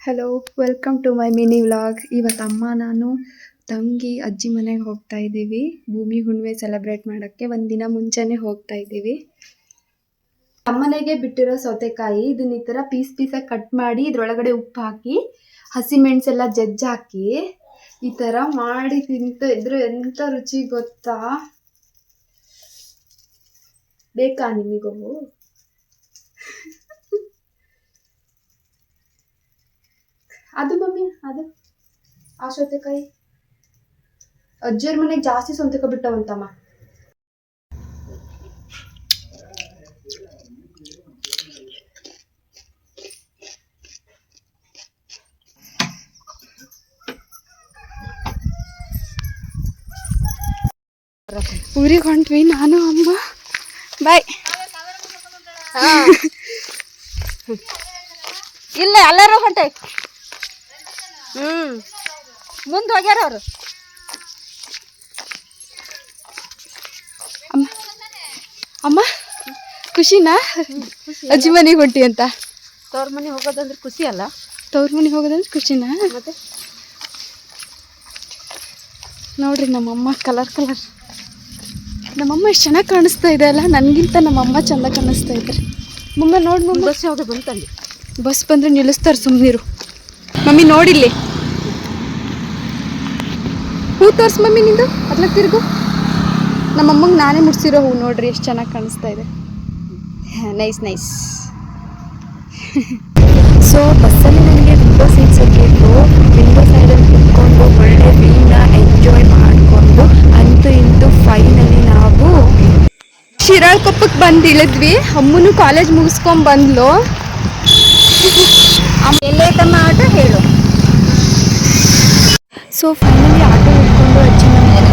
Hello, welcome to my mini vlog. ಇವತ್ತು ಅಮ್ಮ ನಾನು ತಂಗಿ ಅಜ್ಜಿ ಮನೆಗೆ ಹೋಗ್ತಾ ಇದ್ದೀವಿ. ಭೂಮಿ ಹುಣ್ಣಿಮೆ ಸೆಲೆಬ್ರೇಟ್ ಮಾಡೋಕ್ಕೆ ಒಂದಿನ ಮುಂಚೆನೇ ಹೋಗ್ತಾ ಇದ್ದೀವಿ. ಅಮ್ಮನೆಗೆ ಬಿಟ್ಟಿರೋ ಸೌತೆಕಾಯಿ ಇದನ್ನ ಈ ಥರ ಪೀಸ್ ಪೀಸಾಗಿ ಕಟ್ ಮಾಡಿ ಇದ್ರೊಳಗಡೆ ಉಪ್ಪು ಹಾಕಿ ಹಸಿಮೆಣಸೆಲ್ಲ ಜಜ್ಜಾಕಿ ಈ ಥರ ಮಾಡಿ ತಿಂತ ಇದ್ರೆ ಎಂಥ ರುಚಿ ಗೊತ್ತಾ. ಬೇಕಾ ನಿಮಗೂ? ಅದು ಮಮ್ಮಿ, ಅದು ಆ ಸೌತೆಕಾಯಿ ಅಜ್ಜಿಯವ್ರ ಮನೆಗೆ ಜಾಸ್ತಿ ಸೌತೆಕಾಯಿ ಬಿಟ್ಟವಂತಮ್ಮ. ಊರಿಗೆ ಹೊಂಟ್ವಿ ನಾನು ಅಮ್ಮ. ಬಾಯ್. ಇಲ್ಲ ಎಲ್ಲರೂ ಹೊಂಟೆ. ಮುಂದೆ ಹೋಗ್ಯಾರ ಅವರು. ಅಮ್ಮ ಅಮ್ಮ ಖುಷಿನಾ ಅಜ್ಜಿ ಮನೆಗೆ ಹೊಂಟಿ ಅಂತ? ತವ್ರ ಮನೆಗೆ ಹೋಗೋದಂದ್ರೆ ಖುಷಿ ಅಲ್ಲ? ತವ್ರ ಮನೆಗೆ ಹೋಗೋದಂದ್ರೆ ಖುಷಿನಾ? ಮತ್ತೆ ನೋಡ್ರಿ ನಮ್ಮಮ್ಮ ಕಲರ್ ಕಲರ್. ನಮ್ಮಮ್ಮ ಎಷ್ಟು ಚೆನ್ನಾಗಿ ಕಾಣಿಸ್ತಾ ಇದೆ ಅಲ್ಲ, ನನಗಿಂತ ನಮ್ಮಮ್ಮ ಚೆಂದ ಕಾಣಿಸ್ತಾ ಇದ್ದಾರೆ. ಮಮ್ಮ ನೋಡಿ ಮಮ್ಮ, ಬಸ್ ಯಾವುದು ಬಂತಲ್ಲಿ? ಬಸ್ ಬಂದರೆ ನಿಲ್ಲಿಸ್ತಾರೆ, ಸುಮ್ಮನಿರು. ಮಮ್ಮಿ ನೋಡಿಲ್ಲಿ ಹೂ ತೋರ್ಸು ಮಮ್ಮಿ, ನಿಂದು ಅದ್ಲಾಗ ತಿರುಗು. ನಮ್ಮಮ್ಮಂಗೆ ನಾನೇ ಮುಡ್ಸಿರೋ ಹೂ ನೋಡ್ರಿ, ಎಷ್ಟು ಚೆನ್ನಾಗಿ ಕಾಣಿಸ್ತಾ ಇದೆ. Nice nice. ಸೊ ಬಸ್ಸಲ್ಲಿ ನನಗೆ ವಿಂಡೋ ಸೀಟ್ ಸಿಕ್ಕಿತ್ತು. ವಿಂಡೋ ಸೈಡಲ್ಲಿ ಕುತ್ಕೊಂಡು ಒಳ್ಳೆ ವ್ಯೂನ ಎಂಜಾಯ್ ಮಾಡಿಕೊಂಡು ಅಂತೂ ಇಂತೂ ಫೈನಲಿ ನಾವು ಶಿರಾಳಕೊಪ್ಪಕ್ಕೆ ಬಂದು ಇಳಿದ್ವಿ. ಅಮ್ಮನೂ ಕಾಲೇಜ್ ಮುಗಿಸ್ಕೊಂಡು ಬಂದ್ಲು. ಎಲ್ಲೈತಮ್ಮ ಆಟ ಹೇಳು. ಸೊ ಫೈನಲಿ ಆಟೋ ಹಿಡ್ಕೊಂಡು ಅಜ್ಜಿ ಮನೆಗೆ